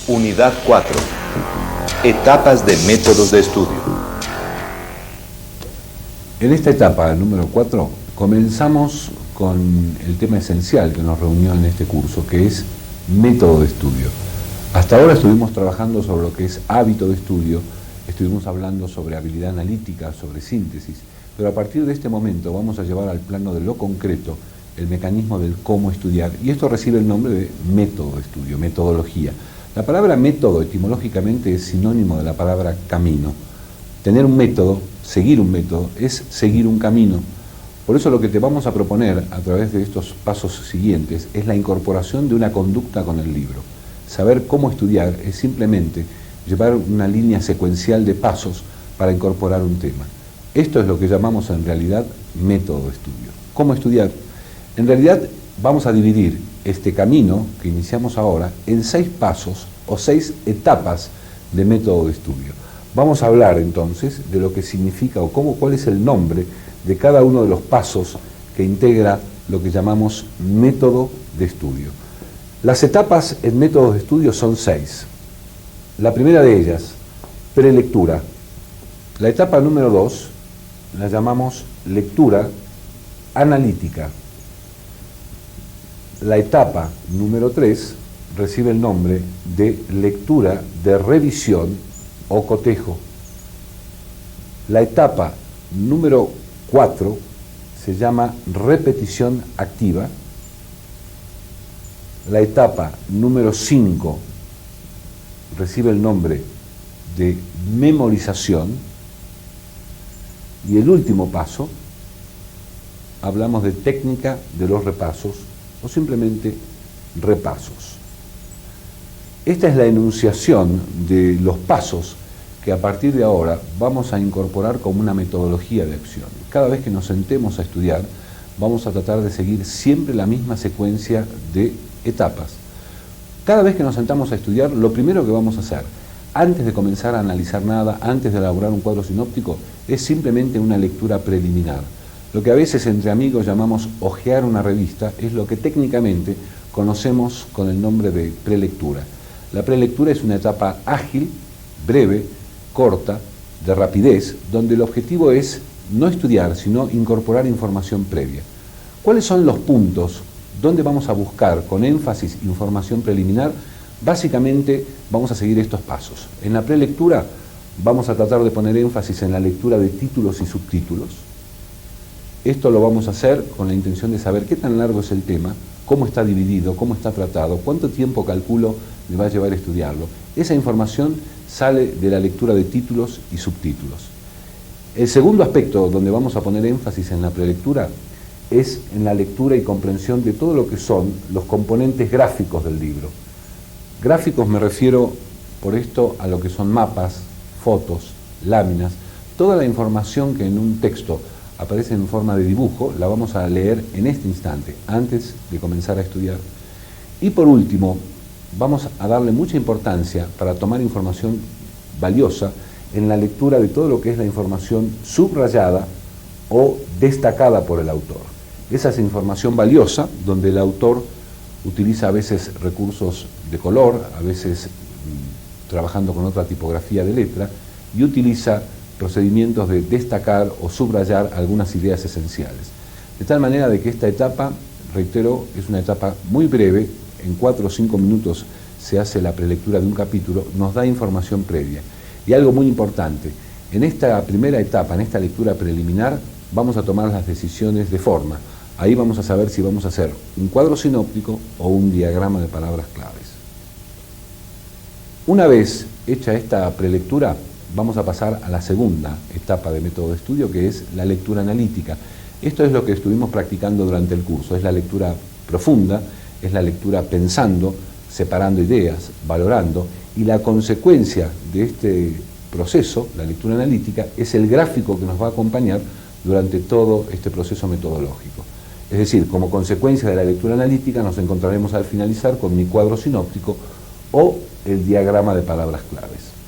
Unidad 4. Etapas de métodos de estudio. En esta etapa, número 4, comenzamos con el tema esencial que nos reunió en este curso, que es método de estudio. Hasta ahora estuvimos trabajando sobre lo que es hábito de estudio, estuvimos hablando sobre habilidad analítica, sobre síntesis, pero a partir de este momento vamos a llevar al plano de lo concreto el mecanismo del cómo estudiar, y esto recibe el nombre de método de estudio, metodología. La palabra método etimológicamente es sinónimo de la palabra camino. Tener un método, seguir un método, es seguir un camino. Por eso lo que te vamos a proponer a través de estos pasos siguientes es la incorporación de una conducta con el libro. Saber cómo estudiar es simplemente llevar una línea secuencial de pasos para incorporar un tema. Esto es lo que llamamos en realidad método de estudio. ¿Cómo estudiar? En realidad vamos a dividir este camino que iniciamos ahora en 6 pasos o 6 etapas de método de estudio. Vamos a hablar entonces de lo que significa o cuál es el nombre de cada uno de los pasos que integra lo que llamamos método de estudio. Las etapas en métodos de estudio son 6. La primera de ellas, prelectura. La etapa número 2 la llamamos lectura analítica. La etapa número 3 recibe el nombre de lectura de revisión o cotejo. La etapa número 4 se llama repetición activa. La etapa número 5 recibe el nombre de memorización. Y el último paso, hablamos de técnica de los repasos o simplemente repasos. Esta es la enunciación de los pasos que a partir de ahora vamos a incorporar como una metodología de acción. Cada vez que nos sentemos a estudiar, vamos a tratar de seguir siempre la misma secuencia de etapas. Cada vez que nos sentamos a estudiar, lo primero que vamos a hacer, antes de comenzar a analizar nada, antes de elaborar un cuadro sinóptico, es simplemente una lectura preliminar. Lo que a veces entre amigos llamamos hojear una revista es lo que técnicamente conocemos con el nombre de prelectura. La prelectura es una etapa ágil, breve, corta, de rapidez, donde el objetivo es no estudiar, sino incorporar información previa. ¿Cuáles son los puntos donde vamos a buscar con énfasis información preliminar? Básicamente vamos a seguir estos pasos. En la prelectura vamos a tratar de poner énfasis en la lectura de títulos y subtítulos. Esto lo vamos a hacer con la intención de saber qué tan largo es el tema, cómo está dividido, cómo está tratado, cuánto tiempo calculo me va a llevar a estudiarlo. Esa información sale de la lectura de títulos y subtítulos. El segundo aspecto donde vamos a poner énfasis en la prelectura es en la lectura y comprensión de todo lo que son los componentes gráficos del libro. Gráficos me refiero por esto a lo que son mapas, fotos, láminas, toda la información que en un texto aparece en forma de dibujo, la vamos a leer en este instante, antes de comenzar a estudiar. Y por último, vamos a darle mucha importancia para tomar información valiosa en la lectura de todo lo que es la información subrayada o destacada por el autor. Esa es información valiosa donde el autor utiliza a veces recursos de color, a veces trabajando con otra tipografía de letra, y utiliza procedimientos de destacar o subrayar algunas ideas esenciales. De tal manera de que esta etapa, reitero, es una etapa muy breve, en 4 o 5 minutos se hace la prelectura de un capítulo, nos da información previa. Y algo muy importante, en esta primera etapa, en esta lectura preliminar, vamos a tomar las decisiones de forma. Ahí vamos a saber si vamos a hacer un cuadro sinóptico o un diagrama de palabras claves. Una vez hecha esta prelectura, vamos a pasar a la segunda etapa de método de estudio, que es la lectura analítica. Esto es lo que estuvimos practicando durante el curso, es la lectura profunda, es la lectura pensando, separando ideas, valorando, y la consecuencia de este proceso, la lectura analítica, es el gráfico que nos va a acompañar durante todo este proceso metodológico. Es decir, como consecuencia de la lectura analítica nos encontraremos al finalizar con mi cuadro sinóptico o el diagrama de palabras claves.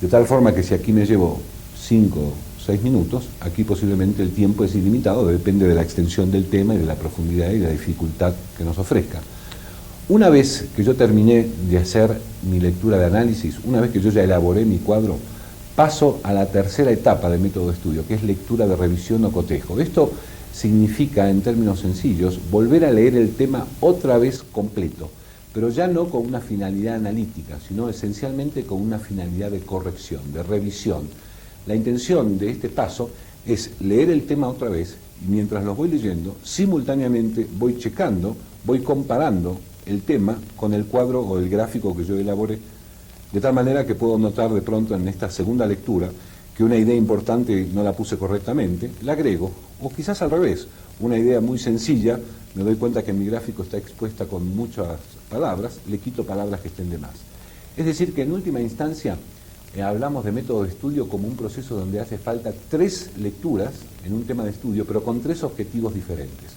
De tal forma que si aquí me llevo 5 o 6 minutos, aquí posiblemente el tiempo es ilimitado, depende de la extensión del tema y de la profundidad y de la dificultad que nos ofrezca. Una vez que yo terminé de hacer mi lectura de análisis, una vez que yo ya elaboré mi cuadro, paso a la tercera etapa del método de estudio, que es lectura de revisión o cotejo. Esto significa, en términos sencillos, volver a leer el tema otra vez completo, pero ya no con una finalidad analítica, sino esencialmente con una finalidad de corrección, de revisión. La intención de este paso es leer el tema otra vez y mientras lo voy leyendo, simultáneamente voy checando, voy comparando el tema con el cuadro o el gráfico que yo elaboré, de tal manera que puedo notar de pronto en esta segunda lectura que una idea importante no la puse correctamente, la agrego, o quizás al revés, una idea muy sencilla, me doy cuenta que mi gráfico está expuesta con muchas palabras, le quito palabras que estén de más. Es decir, que en última instancia hablamos de método de estudio como un proceso donde hace falta 3 lecturas en un tema de estudio, pero con 3 objetivos diferentes.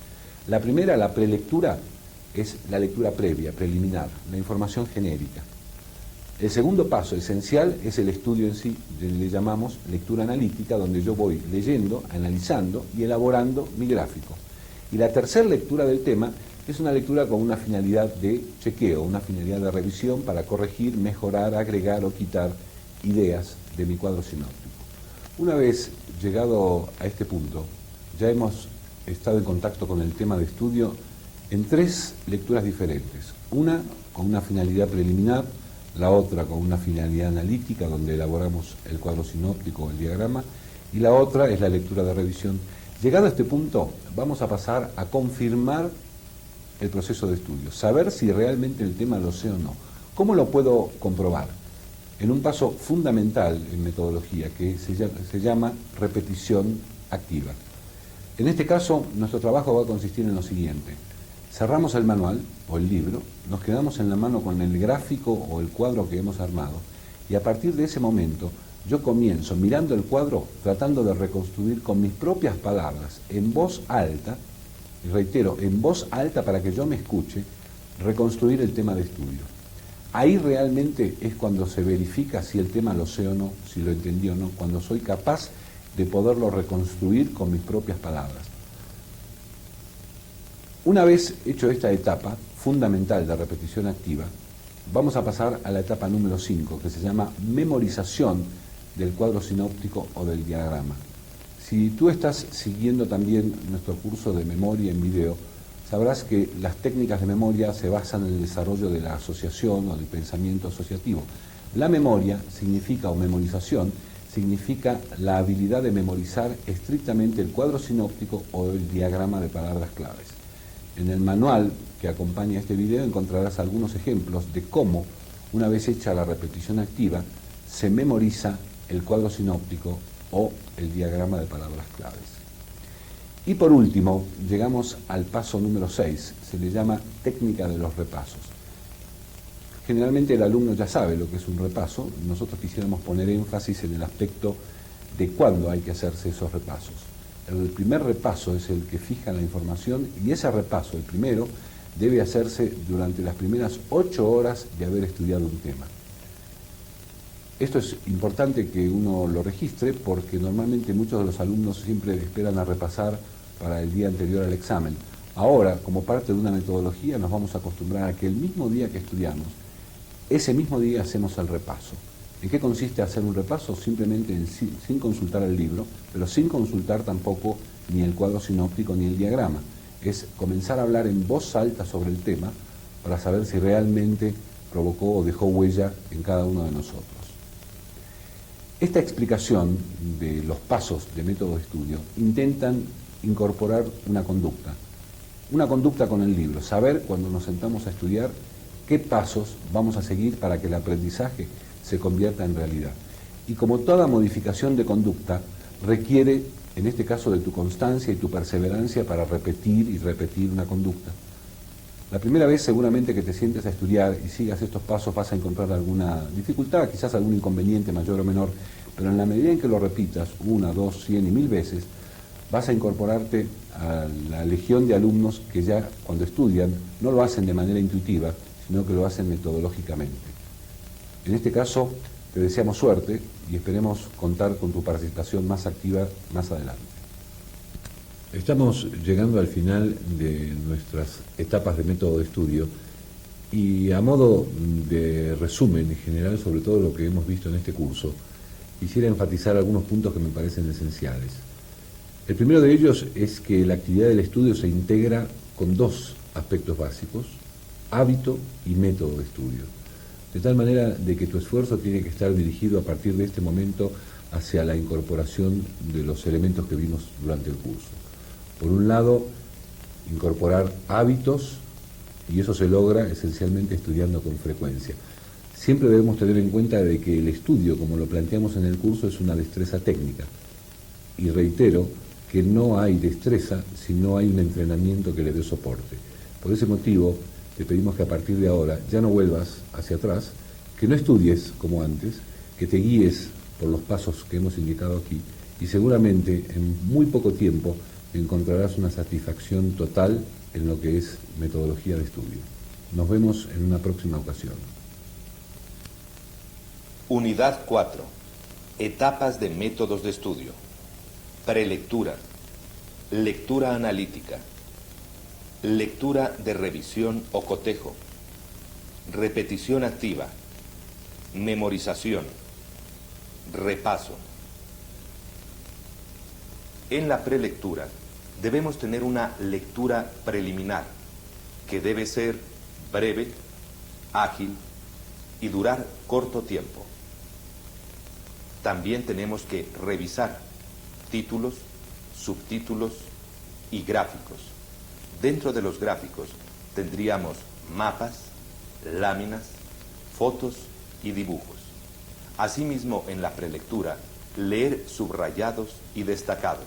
La primera, la prelectura, es la lectura previa, preliminar, la información genérica. El segundo paso esencial es el estudio en sí, le llamamos lectura analítica, donde yo voy leyendo, analizando y elaborando mi gráfico. Y la tercera lectura del tema es una lectura con una finalidad de chequeo, una finalidad de revisión para corregir, mejorar, agregar o quitar ideas de mi cuadro sinóptico. Una vez llegado a este punto, ya hemos estado en contacto con el tema de estudio en 3 lecturas diferentes. Una con una finalidad preliminar, la otra con una finalidad analítica, donde elaboramos el cuadro sinóptico o el diagrama, y la otra es la lectura de revisión. Llegado a este punto, vamos a pasar a confirmar el proceso de estudio, saber si realmente el tema lo sé o no. ¿Cómo lo puedo comprobar? En un paso fundamental en metodología que se llama repetición activa. En este caso, nuestro trabajo va a consistir en lo siguiente. Cerramos el manual o el libro, nos quedamos en la mano con el gráfico o el cuadro que hemos armado y a partir de ese momento yo comienzo mirando el cuadro tratando de reconstruir con mis propias palabras en voz alta, y reitero, en voz alta para que yo me escuche, reconstruir el tema de estudio. Ahí realmente es cuando se verifica si el tema lo sé o no, si lo entendí o no, cuando soy capaz de poderlo reconstruir con mis propias palabras. Una vez hecho esta etapa fundamental de repetición activa, vamos a pasar a la etapa número 5, que se llama memorización del cuadro sinóptico o del diagrama. Si tú estás siguiendo también nuestro curso de memoria en video, sabrás que las técnicas de memoria se basan en el desarrollo de la asociación o del pensamiento asociativo. La memoria significa, o memorización, significa la habilidad de memorizar estrictamente el cuadro sinóptico o el diagrama de palabras claves. En el manual que acompaña este video encontrarás algunos ejemplos de cómo, una vez hecha la repetición activa, se memoriza el cuadro sinóptico o el diagrama de palabras claves. Y por último, llegamos al paso número 6, se le llama técnica de los repasos. Generalmente el alumno ya sabe lo que es un repaso, nosotros quisiéramos poner énfasis en el aspecto de cuándo hay que hacerse esos repasos. El primer repaso es el que fija la información y ese repaso, el primero, debe hacerse durante las primeras 8 horas de haber estudiado un tema. Esto es importante que uno lo registre porque normalmente muchos de los alumnos siempre esperan a repasar para el día anterior al examen. Ahora, como parte de una metodología, nos vamos a acostumbrar a que el mismo día que estudiamos, ese mismo día hacemos el repaso. ¿En qué consiste hacer un repaso? Simplemente sin consultar el libro, pero sin consultar tampoco ni el cuadro sinóptico ni el diagrama. Es comenzar a hablar en voz alta sobre el tema para saber si realmente provocó o dejó huella en cada uno de nosotros. Esta explicación de los pasos de método de estudio intentan incorporar una conducta con el libro, saber cuando nos sentamos a estudiar qué pasos vamos a seguir para que el aprendizaje se convierta en realidad. Y como toda modificación de conducta, requiere, en este caso, de tu constancia y tu perseverancia para repetir y repetir una conducta. La primera vez seguramente que te sientes a estudiar y sigas estos pasos vas a encontrar alguna dificultad, quizás algún inconveniente mayor o menor, pero en la medida en que lo repitas 1, 2, 100 y 1000 veces, vas a incorporarte a la legión de alumnos que ya cuando estudian no lo hacen de manera intuitiva, sino que lo hacen metodológicamente. En este caso, te deseamos suerte y esperemos contar con tu participación más activa más adelante. Estamos llegando al final de nuestras etapas de método de estudio Y a modo de resumen en general sobre todo lo que hemos visto en este curso, quisiera enfatizar algunos puntos que me parecen esenciales. El primero de ellos es que la actividad del estudio se integra con dos aspectos básicos: hábito y método de estudio. De tal manera de que tu esfuerzo tiene que estar dirigido a partir de este momento hacia la incorporación de los elementos que vimos durante el curso. Por un lado, incorporar hábitos, y eso se logra esencialmente estudiando con frecuencia. Siempre debemos tener en cuenta de que el estudio, como lo planteamos en el curso, es una destreza técnica. Y reitero que no hay destreza si no hay un entrenamiento que le dé soporte. Por ese motivo, te pedimos que a partir de ahora ya no vuelvas hacia atrás, que no estudies como antes, que te guíes por los pasos que hemos indicado aquí, y seguramente en muy poco tiempo encontrarás una satisfacción total en lo que es metodología de estudio. Nos vemos en una próxima ocasión. Unidad 4. Etapas de métodos de estudio. Prelectura. Lectura analítica. Lectura de revisión o cotejo. Repetición activa. Memorización. Repaso. En la prelectura debemos tener una lectura preliminar que debe ser breve, ágil y durar corto tiempo. También tenemos que revisar títulos, subtítulos y gráficos. Dentro de los gráficos tendríamos mapas, láminas, fotos y dibujos. Asimismo, en la prelectura, leer subrayados y destacados.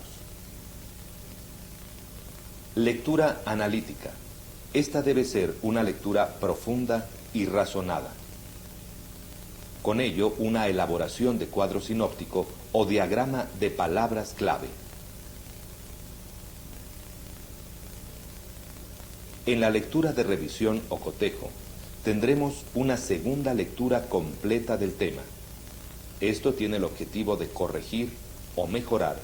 Lectura analítica. Esta debe ser una lectura profunda y razonada. Con ello, una elaboración de cuadro sinóptico o diagrama de palabras clave. En la lectura de revisión o cotejo, tendremos una segunda lectura completa del tema. Esto tiene el objetivo de corregir o mejorar,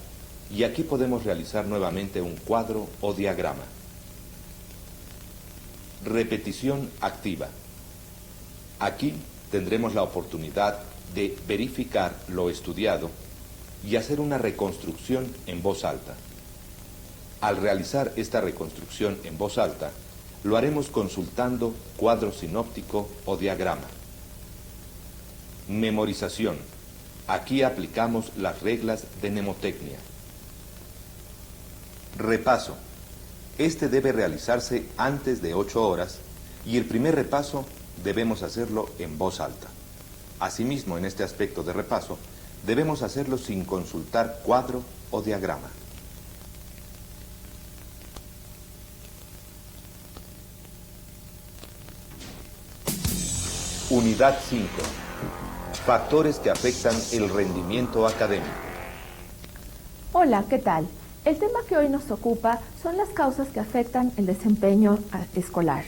y aquí podemos realizar nuevamente un cuadro o diagrama. Repetición activa. Aquí tendremos la oportunidad de verificar lo estudiado y hacer una reconstrucción en voz alta. Al realizar esta reconstrucción en voz alta, lo haremos consultando cuadro sinóptico o diagrama. Memorización. Aquí aplicamos las reglas de mnemotecnia. Repaso. Este debe realizarse antes de 8 horas y el primer repaso debemos hacerlo en voz alta. Asimismo, en este aspecto de repaso, debemos hacerlo sin consultar cuadro o diagrama. Unidad 5. Factores que afectan el rendimiento académico. Hola, ¿qué tal? El tema que hoy nos ocupa son las causas que afectan el desempeño escolar.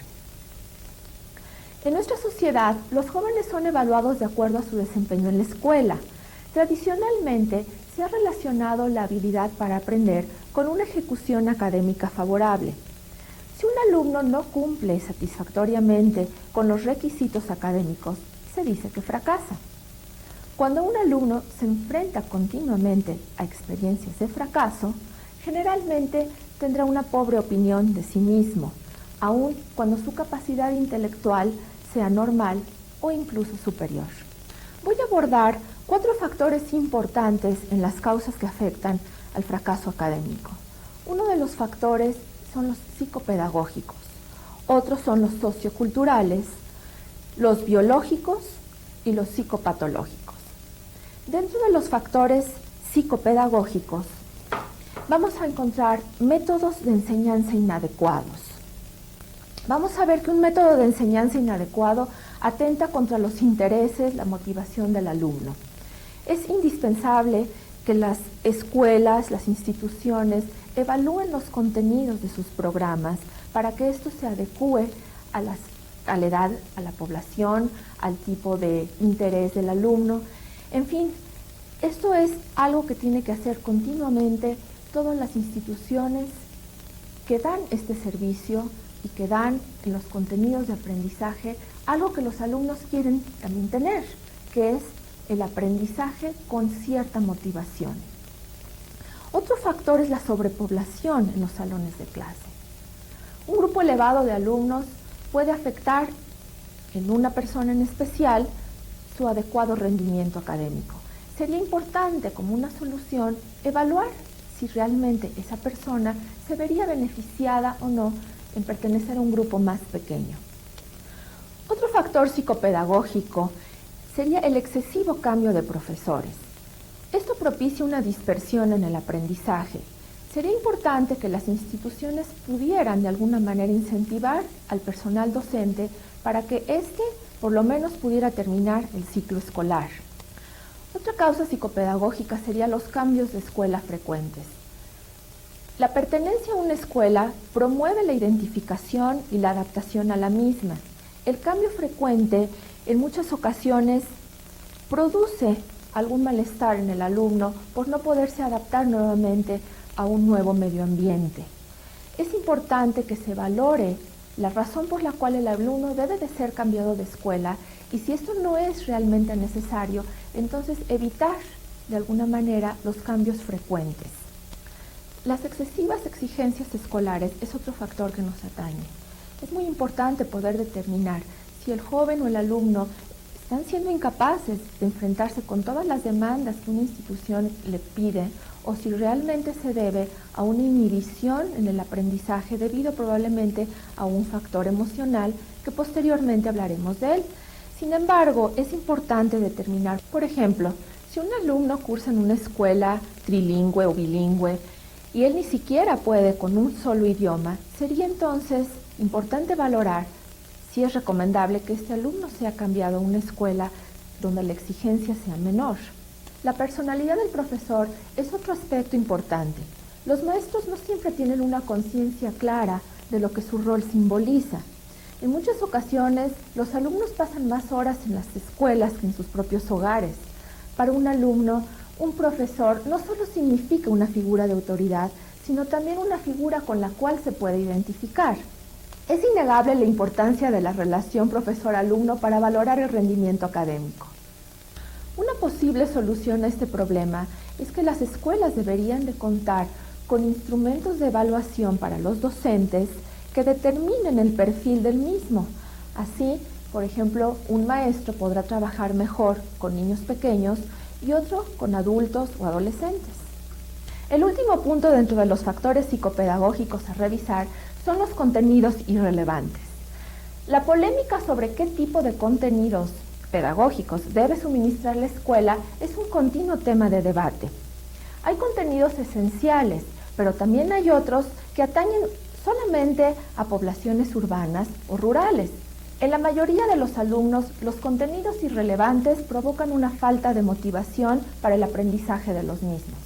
En nuestra sociedad, los jóvenes son evaluados de acuerdo a su desempeño en la escuela. Tradicionalmente, se ha relacionado la habilidad para aprender con una ejecución académica favorable. Si un alumno no cumple satisfactoriamente con los requisitos académicos, se dice que fracasa. Cuando un alumno se enfrenta continuamente a experiencias de fracaso, generalmente tendrá una pobre opinión de sí mismo, aun cuando su capacidad intelectual sea normal o incluso superior. Voy a abordar 4 factores importantes en las causas que afectan al fracaso académico. Uno de los factores son los psicopedagógicos, otros son los socioculturales, los biológicos y los psicopatológicos. Dentro de los factores psicopedagógicos, vamos a encontrar métodos de enseñanza inadecuados. Vamos a ver que un método de enseñanza inadecuado atenta contra los intereses, la motivación del alumno. Es indispensable que las escuelas, las instituciones, evalúen los contenidos de sus programas para que esto se adecue a la edad, a la población, al tipo de interés del alumno. En fin, esto es algo que tiene que hacer continuamente todas las instituciones que dan este servicio y que dan en los contenidos de aprendizaje algo que los alumnos quieren también tener, que es el aprendizaje con cierta motivación. Otro factor es la sobrepoblación en los salones de clase. Un grupo elevado de alumnos puede afectar en una persona en especial su adecuado rendimiento académico. Sería importante, como una solución, evaluar si realmente esa persona se vería beneficiada o no en pertenecer a un grupo más pequeño. Otro factor psicopedagógico sería el excesivo cambio de profesores. Esto propicia una dispersión en el aprendizaje. Sería importante que las instituciones pudieran de alguna manera incentivar al personal docente para que éste por lo menos pudiera terminar el ciclo escolar. Otra causa psicopedagógica sería los cambios de escuela frecuentes. La pertenencia a una escuela promueve la identificación y la adaptación a la misma. El cambio frecuente en muchas ocasiones produce algún malestar en el alumno por no poderse adaptar nuevamente a un nuevo medio ambiente. Es importante que se valore la razón por la cual el alumno debe de ser cambiado de escuela y si esto no es realmente necesario, entonces evitar de alguna manera los cambios frecuentes. Las excesivas exigencias escolares es otro factor que nos atañe. Es muy importante poder determinar si el joven o el alumno están siendo incapaces de enfrentarse con todas las demandas que una institución le pide o si realmente se debe a una inhibición en el aprendizaje debido probablemente a un factor emocional que posteriormente hablaremos de él. Sin embargo, es importante determinar, por ejemplo, si un alumno cursa en una escuela trilingüe o bilingüe y él ni siquiera puede con un solo idioma, sería entonces importante valorar si es recomendable que este alumno sea cambiado a una escuela donde la exigencia sea menor. La personalidad del profesor es otro aspecto importante. Los maestros no siempre tienen una conciencia clara de lo que su rol simboliza. En muchas ocasiones, los alumnos pasan más horas en las escuelas que en sus propios hogares. Para un alumno, un profesor no solo significa una figura de autoridad, sino también una figura con la cual se puede identificar. Es innegable la importancia de la relación profesor-alumno para valorar el rendimiento académico. Una posible solución a este problema es que las escuelas deberían de contar con instrumentos de evaluación para los docentes que determinen el perfil del mismo. Así, por ejemplo, un maestro podrá trabajar mejor con niños pequeños y otro con adultos o adolescentes. El último punto dentro de los factores psicopedagógicos a revisar son los contenidos irrelevantes. La polémica sobre qué tipo de contenidos pedagógicos debe suministrar la escuela es un continuo tema de debate. Hay contenidos esenciales, pero también hay otros que atañen solamente a poblaciones urbanas o rurales. En la mayoría de los alumnos, los contenidos irrelevantes provocan una falta de motivación para el aprendizaje de los mismos.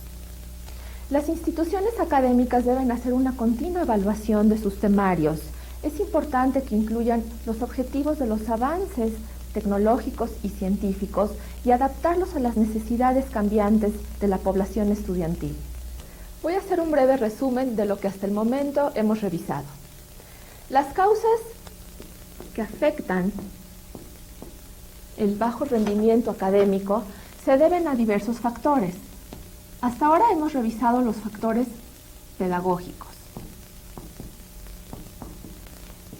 Las instituciones académicas deben hacer una continua evaluación de sus temarios. Es importante que incluyan los objetivos de los avances tecnológicos y científicos y adaptarlos a las necesidades cambiantes de la población estudiantil. Voy a hacer un breve resumen de lo que hasta el momento hemos revisado. Las causas que afectan el bajo rendimiento académico se deben a diversos factores. Hasta ahora hemos revisado los factores pedagógicos,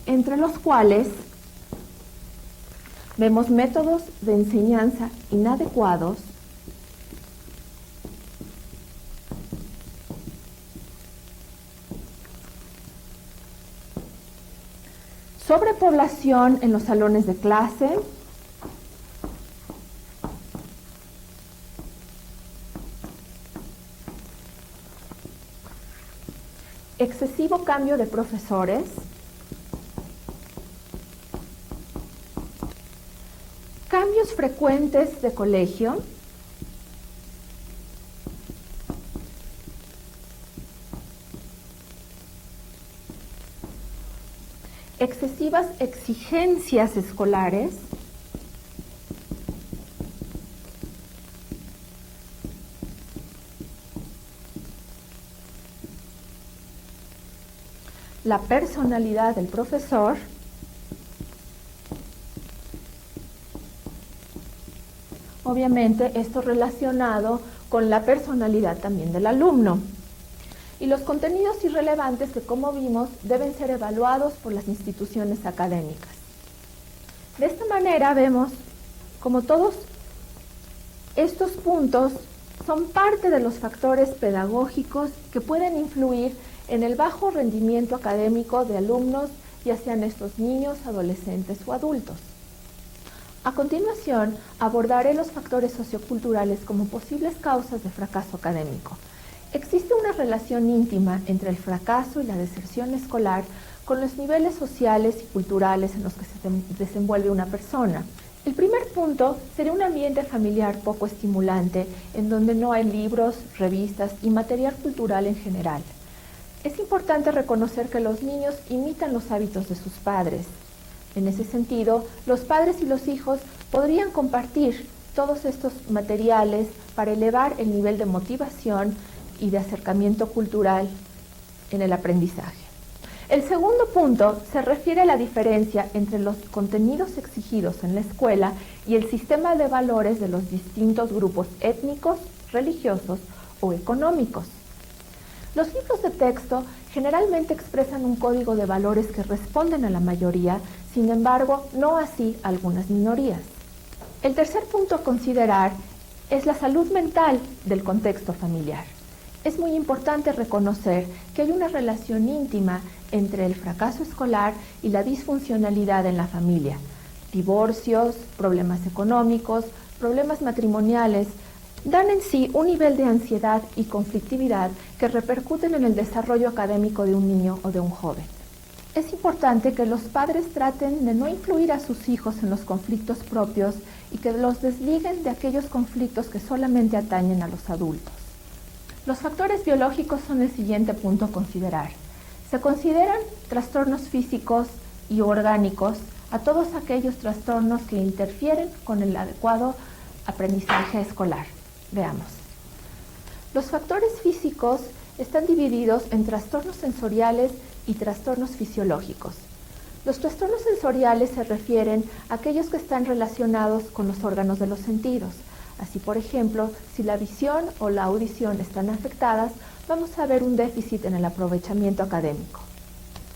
entre los cuales vemos métodos de enseñanza inadecuados, sobrepoblación en los salones de clase, excesivo cambio de profesores, cambios frecuentes de colegio, excesivas exigencias escolares, la personalidad del profesor, obviamente esto relacionado con la personalidad también del alumno. Y los contenidos irrelevantes que, como vimos, deben ser evaluados por las instituciones académicas. De esta manera vemos como todos estos puntos son parte de los factores pedagógicos que pueden influir en el bajo rendimiento académico de alumnos, ya sean estos niños, adolescentes o adultos. A continuación, abordaré los factores socioculturales como posibles causas de fracaso académico. Existe una relación íntima entre el fracaso y la deserción escolar con los niveles sociales y culturales en los que se desenvuelve una persona. El primer punto sería un ambiente familiar poco estimulante, en donde no hay libros, revistas y material cultural en general. Es importante reconocer que los niños imitan los hábitos de sus padres. En ese sentido, los padres y los hijos podrían compartir todos estos materiales para elevar el nivel de motivación y de acercamiento cultural en el aprendizaje. El segundo punto se refiere a la diferencia entre los contenidos exigidos en la escuela y el sistema de valores de los distintos grupos étnicos, religiosos o económicos. Los libros de texto generalmente expresan un código de valores que responden a la mayoría, sin embargo, no así algunas minorías. El tercer punto a considerar es la salud mental del contexto familiar. Es muy importante reconocer que hay una relación íntima entre el fracaso escolar y la disfuncionalidad en la familia. Divorcios, problemas económicos, problemas matrimoniales, dan en sí un nivel de ansiedad y conflictividad que repercuten en el desarrollo académico de un niño o de un joven. Es importante que los padres traten de no incluir a sus hijos en los conflictos propios y que los desliguen de aquellos conflictos que solamente atañen a los adultos. Los factores biológicos son el siguiente punto a considerar. Se consideran trastornos físicos y orgánicos a todos aquellos trastornos que interfieren con el adecuado aprendizaje escolar. Veamos. Los factores físicos están divididos en trastornos sensoriales y trastornos fisiológicos. Los trastornos sensoriales se refieren a aquellos que están relacionados con los órganos de los sentidos. Así, por ejemplo, si la visión o la audición están afectadas, vamos a ver un déficit en el aprovechamiento académico.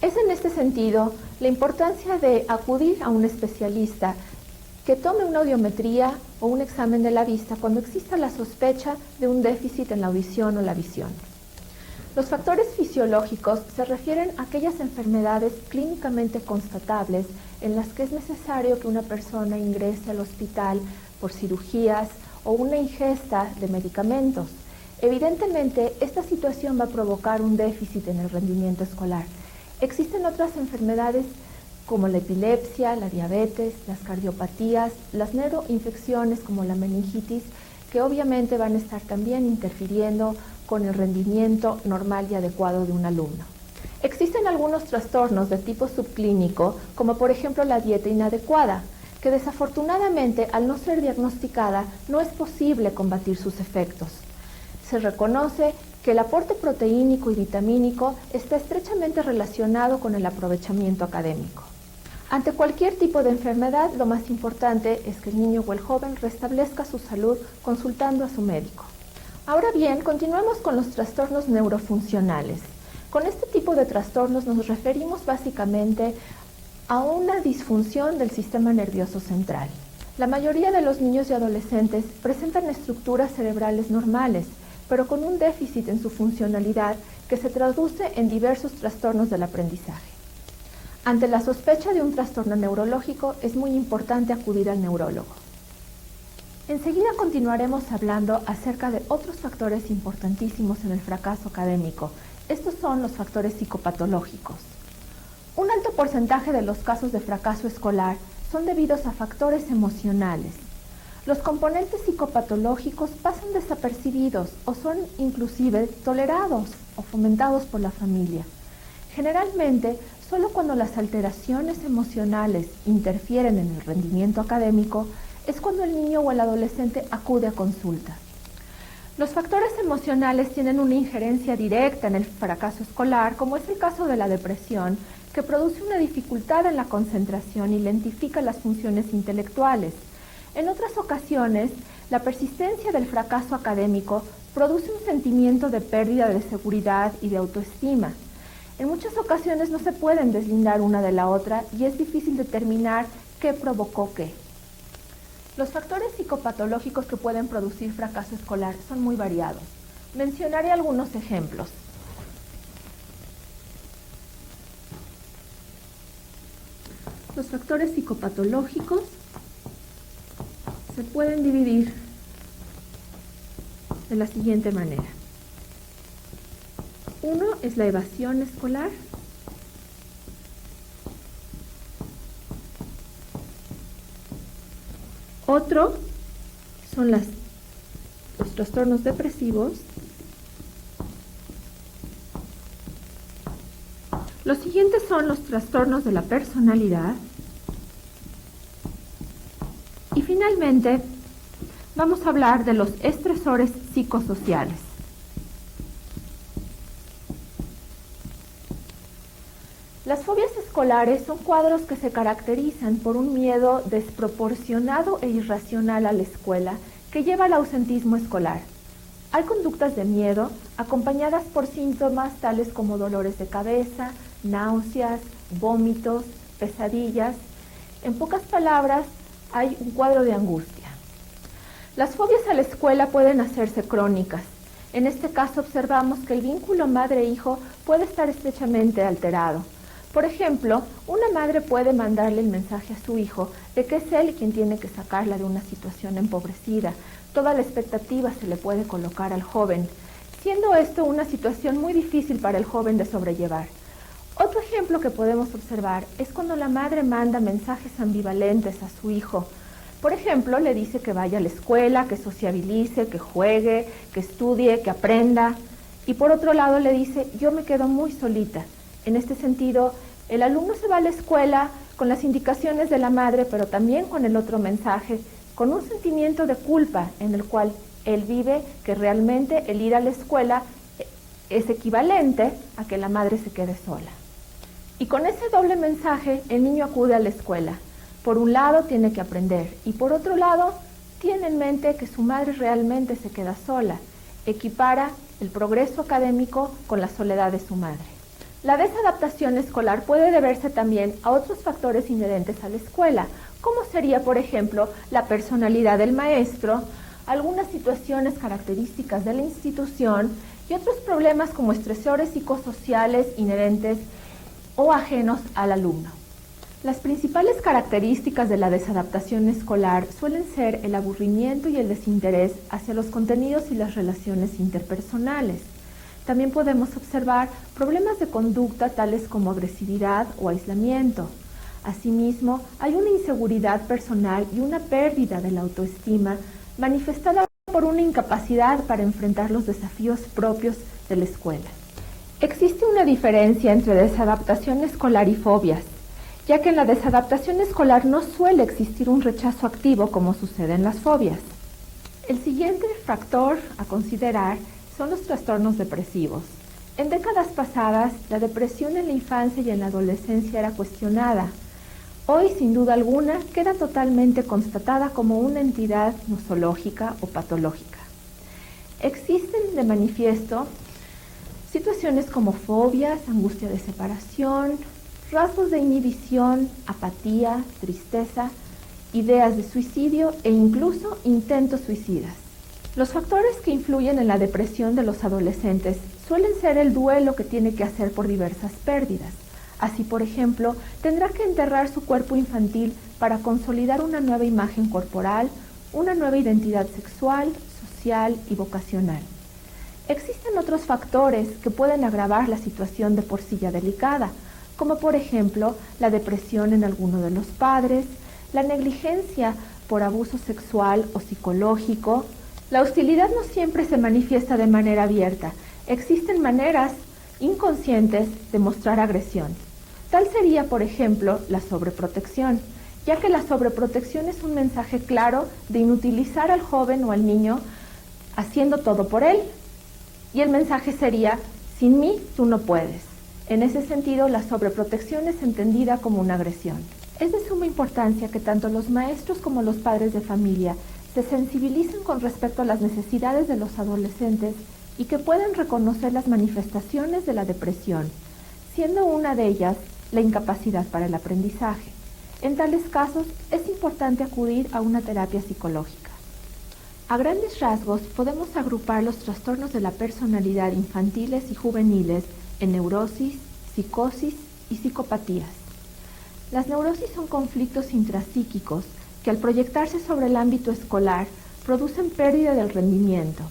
Es en este sentido la importancia de acudir a un especialista que tome una audiometría o un examen de la vista cuando exista la sospecha de un déficit en la audición o la visión. Los factores fisiológicos se refieren a aquellas enfermedades clínicamente constatables en las que es necesario que una persona ingrese al hospital por cirugías o una ingesta de medicamentos. Evidentemente, esta situación va a provocar un déficit en el rendimiento escolar. Existen otras enfermedades como la epilepsia, la diabetes, las cardiopatías, las neuroinfecciones como la meningitis, que obviamente van a estar también interfiriendo con el rendimiento normal y adecuado de un alumno. Existen algunos trastornos de tipo subclínico, como por ejemplo la dieta inadecuada, que desafortunadamente al no ser diagnosticada no es posible combatir sus efectos. Se reconoce que el aporte proteínico y vitamínico está estrechamente relacionado con el aprovechamiento académico. Ante cualquier tipo de enfermedad, lo más importante es que el niño o el joven restablezca su salud consultando a su médico. Ahora bien, continuemos con los trastornos neurofuncionales. Con este tipo de trastornos nos referimos básicamente a una disfunción del sistema nervioso central. La mayoría de los niños y adolescentes presentan estructuras cerebrales normales, pero con un déficit en su funcionalidad que se traduce en diversos trastornos del aprendizaje. Ante la sospecha de un trastorno neurológico, es muy importante acudir al neurólogo. Enseguida continuaremos hablando acerca de otros factores importantísimos en el fracaso académico. Estos son los factores psicopatológicos. Un alto porcentaje de los casos de fracaso escolar son debidos a factores emocionales. Los componentes psicopatológicos pasan desapercibidos o son inclusive tolerados o fomentados por la familia. Generalmente, solo cuando las alteraciones emocionales interfieren en el rendimiento académico es cuando el niño o el adolescente acude a consulta. Los factores emocionales tienen una injerencia directa en el fracaso escolar, como es el caso de la depresión, que produce una dificultad en la concentración y lentifica las funciones intelectuales. En otras ocasiones, la persistencia del fracaso académico produce un sentimiento de pérdida de seguridad y de autoestima. En muchas ocasiones no se pueden deslindar una de la otra y es difícil determinar qué provocó qué. Los factores psicopatológicos que pueden producir fracaso escolar son muy variados. Mencionaré algunos ejemplos. Los factores psicopatológicos se pueden dividir de la siguiente manera. Uno es la evasión escolar. Otro son los trastornos depresivos. Los siguientes son los trastornos de la personalidad. Y finalmente, vamos a hablar de los estresores psicosociales. Las fobias escolares son cuadros que se caracterizan por un miedo desproporcionado e irracional a la escuela que lleva al ausentismo escolar. Hay conductas de miedo acompañadas por síntomas tales como dolores de cabeza, náuseas, vómitos, pesadillas. En pocas palabras, hay un cuadro de angustia. Las fobias a la escuela pueden hacerse crónicas. En este caso observamos que el vínculo madre-hijo puede estar estrechamente alterado. Por ejemplo, una madre puede mandarle el mensaje a su hijo de que es él quien tiene que sacarla de una situación empobrecida. Toda la expectativa se le puede colocar al joven, siendo esto una situación muy difícil para el joven de sobrellevar. Otro ejemplo que podemos observar es cuando la madre manda mensajes ambivalentes a su hijo. Por ejemplo, le dice que vaya a la escuela, que sociabilice, que juegue, que estudie, que aprenda. Y por otro lado le dice, yo me quedo muy solita. En este sentido, el alumno se va a la escuela con las indicaciones de la madre, pero también con el otro mensaje, con un sentimiento de culpa en el cual él vive que realmente el ir a la escuela es equivalente a que la madre se quede sola. Y con ese doble mensaje, el niño acude a la escuela. Por un lado tiene que aprender y por otro lado tiene en mente que su madre realmente se queda sola. Equipara el progreso académico con la soledad de su madre. La desadaptación escolar puede deberse también a otros factores inherentes a la escuela, como sería, por ejemplo, la personalidad del maestro, algunas situaciones características de la institución y otros problemas como estresores psicosociales inherentes o ajenos al alumno. Las principales características de la desadaptación escolar suelen ser el aburrimiento y el desinterés hacia los contenidos y las relaciones interpersonales. También podemos observar problemas de conducta tales como agresividad o aislamiento. Asimismo, hay una inseguridad personal y una pérdida de la autoestima manifestada por una incapacidad para enfrentar los desafíos propios de la escuela. Existe una diferencia entre desadaptación escolar y fobias, ya que en la desadaptación escolar no suele existir un rechazo activo como sucede en las fobias. El siguiente factor a considerar son los trastornos depresivos. En décadas pasadas, la depresión en la infancia y en la adolescencia era cuestionada. Hoy, sin duda alguna, queda totalmente constatada como una entidad nosológica o patológica. Existen de manifiesto situaciones como fobias, angustia de separación, rasgos de inhibición, apatía, tristeza, ideas de suicidio e incluso intentos suicidas. Los factores que influyen en la depresión de los adolescentes suelen ser el duelo que tiene que hacer por diversas pérdidas. Así, por ejemplo, tendrá que enterrar su cuerpo infantil para consolidar una nueva imagen corporal, una nueva identidad sexual, social y vocacional. Existen otros factores que pueden agravar la situación de por sí ya delicada, como por ejemplo la depresión en alguno de los padres, la negligencia por abuso sexual o psicológico. La hostilidad no siempre se manifiesta de manera abierta. Existen maneras inconscientes de mostrar agresión. Tal sería, por ejemplo, la sobreprotección, ya que la sobreprotección es un mensaje claro de inutilizar al joven o al niño haciendo todo por él. Y el mensaje sería, sin mí tú no puedes. En ese sentido, la sobreprotección es entendida como una agresión. Es de suma importancia que tanto los maestros como los padres de familia se sensibilicen con respecto a las necesidades de los adolescentes y que puedan reconocer las manifestaciones de la depresión, siendo una de ellas la incapacidad para el aprendizaje. En tales casos, es importante acudir a una terapia psicológica. A grandes rasgos, podemos agrupar los trastornos de la personalidad infantiles y juveniles en neurosis, psicosis y psicopatías. Las neurosis son conflictos intrapsíquicos que al proyectarse sobre el ámbito escolar producen pérdida del rendimiento.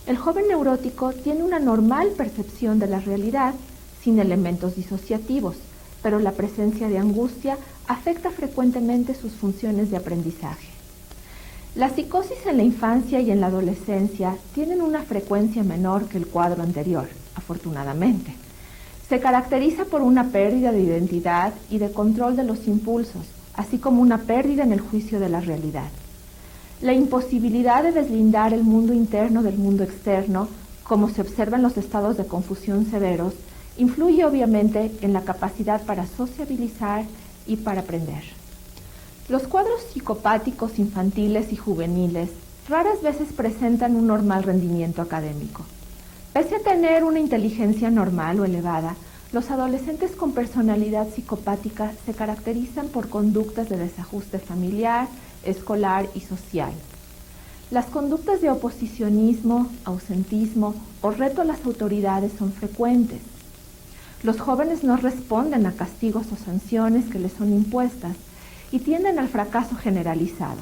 El joven neurótico tiene una normal percepción de la realidad sin elementos disociativos, pero la presencia de angustia afecta frecuentemente sus funciones de aprendizaje. La psicosis en la infancia y en la adolescencia tienen una frecuencia menor que el cuadro anterior, afortunadamente. Se caracteriza por una pérdida de identidad y de control de los impulsos, así como una pérdida en el juicio de la realidad. La imposibilidad de deslindar el mundo interno del mundo externo, como se observa en los estados de confusión severos, influye obviamente en la capacidad para sociabilizar y para aprender. Los cuadros psicopáticos infantiles y juveniles raras veces presentan un normal rendimiento académico. Pese a tener una inteligencia normal o elevada, los adolescentes con personalidad psicopática se caracterizan por conductas de desajuste familiar, escolar y social. Las conductas de oposicionismo, ausentismo o reto a las autoridades son frecuentes. Los jóvenes no responden a castigos o sanciones que les son impuestas y tienden al fracaso generalizado.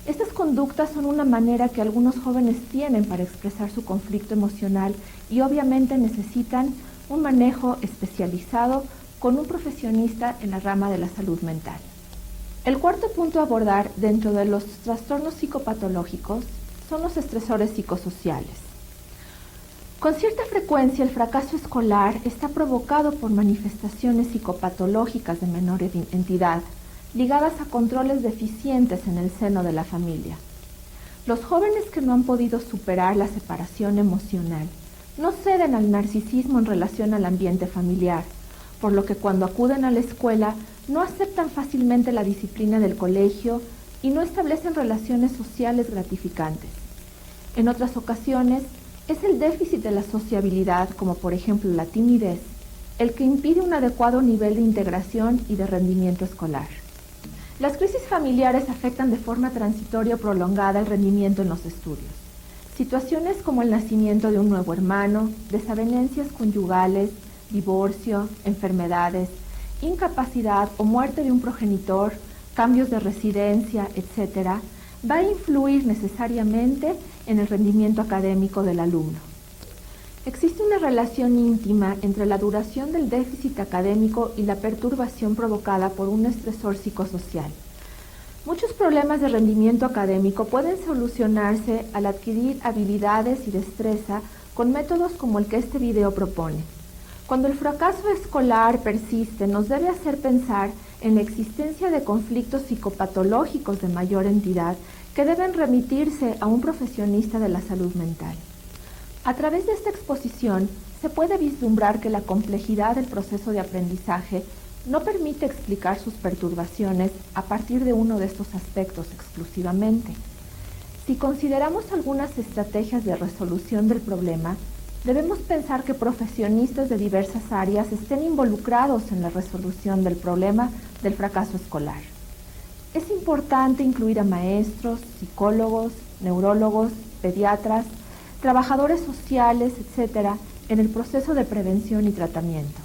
Estas conductas son una manera que algunos jóvenes tienen para expresar su conflicto emocional y obviamente necesitan un manejo especializado con un profesionista en la rama de la salud mental. El cuarto punto a abordar dentro de los trastornos psicopatológicos son los estresores psicosociales. Con cierta frecuencia el fracaso escolar está provocado por manifestaciones psicopatológicas de menor entidad, ligadas a controles deficientes en el seno de la familia. Los jóvenes que no han podido superar la separación emocional no ceden al narcisismo en relación al ambiente familiar, por lo que cuando acuden a la escuela no aceptan fácilmente la disciplina del colegio y no establecen relaciones sociales gratificantes. En otras ocasiones, es el déficit de la sociabilidad, como por ejemplo la timidez, el que impide un adecuado nivel de integración y de rendimiento escolar. Las crisis familiares afectan de forma transitoria o prolongada el rendimiento en los estudios. Situaciones como el nacimiento de un nuevo hermano, desavenencias conyugales, divorcio, enfermedades, incapacidad o muerte de un progenitor, cambios de residencia, etc., va a influir necesariamente en el rendimiento académico del alumno. Existe una relación íntima entre la duración del déficit académico y la perturbación provocada por un estresor psicosocial. Muchos problemas de rendimiento académico pueden solucionarse al adquirir habilidades y destreza con métodos como el que este video propone. Cuando el fracaso escolar persiste, nos debe hacer pensar en la existencia de conflictos psicopatológicos de mayor entidad que deben remitirse a un profesionista de la salud mental. A través de esta exposición se puede vislumbrar que la complejidad del proceso de aprendizaje no permite explicar sus perturbaciones a partir de uno de estos aspectos exclusivamente. Si consideramos algunas estrategias de resolución del problema, debemos pensar que profesionistas de diversas áreas estén involucrados en la resolución del problema del fracaso escolar. Es importante incluir a maestros, psicólogos, neurólogos, pediatras, trabajadores sociales, etc., en el proceso de prevención y tratamiento.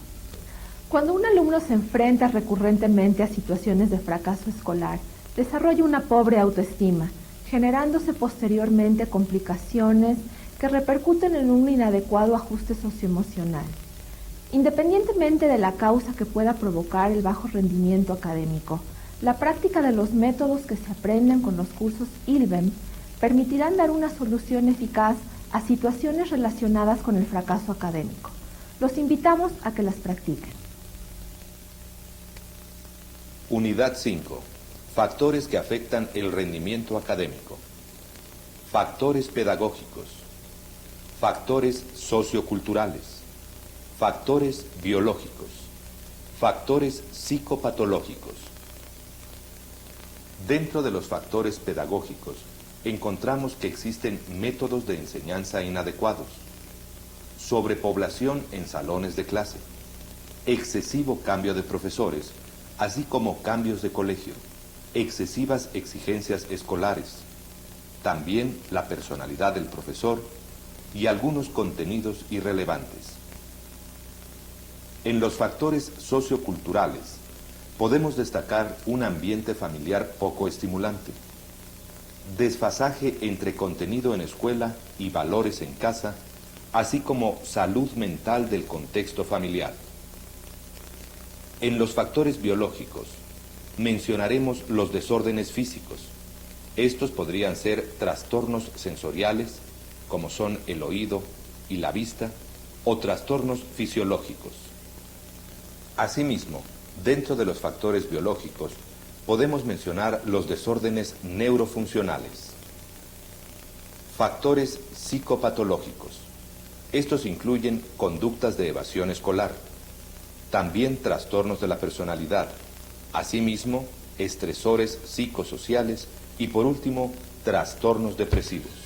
Cuando un alumno se enfrenta recurrentemente a situaciones de fracaso escolar, desarrolla una pobre autoestima, generándose posteriormente complicaciones que repercuten en un inadecuado ajuste socioemocional. Independientemente de la causa que pueda provocar el bajo rendimiento académico, la práctica de los métodos que se aprenden con los cursos ILBEM permitirán dar una solución eficaz a situaciones relacionadas con el fracaso académico. Los invitamos a que las practiquen. Unidad 5. Factores que afectan el rendimiento académico. factores pedagógicos, factores socioculturales, factores biológicos, factores psicopatológicos. Dentro de los factores pedagógicos, encontramos que existen métodos de enseñanza inadecuados, sobrepoblación en salones de clase, excesivo cambio de profesores, así como cambios de colegio, excesivas exigencias escolares, también la personalidad del profesor y algunos contenidos irrelevantes. En los factores socioculturales podemos destacar un ambiente familiar poco estimulante, desfasaje entre contenido en escuela y valores en casa, así como salud mental del contexto familiar. En los factores biológicos mencionaremos los desórdenes físicos. Estos podrían ser trastornos sensoriales, como son el oído y la vista, o trastornos fisiológicos. Asimismo, dentro de los factores biológicos, podemos mencionar los desórdenes neurofuncionales. Factores psicopatológicos. Estos incluyen conductas de evasión escolar, también trastornos de la personalidad, asimismo, estresores psicosociales y, por último, trastornos depresivos.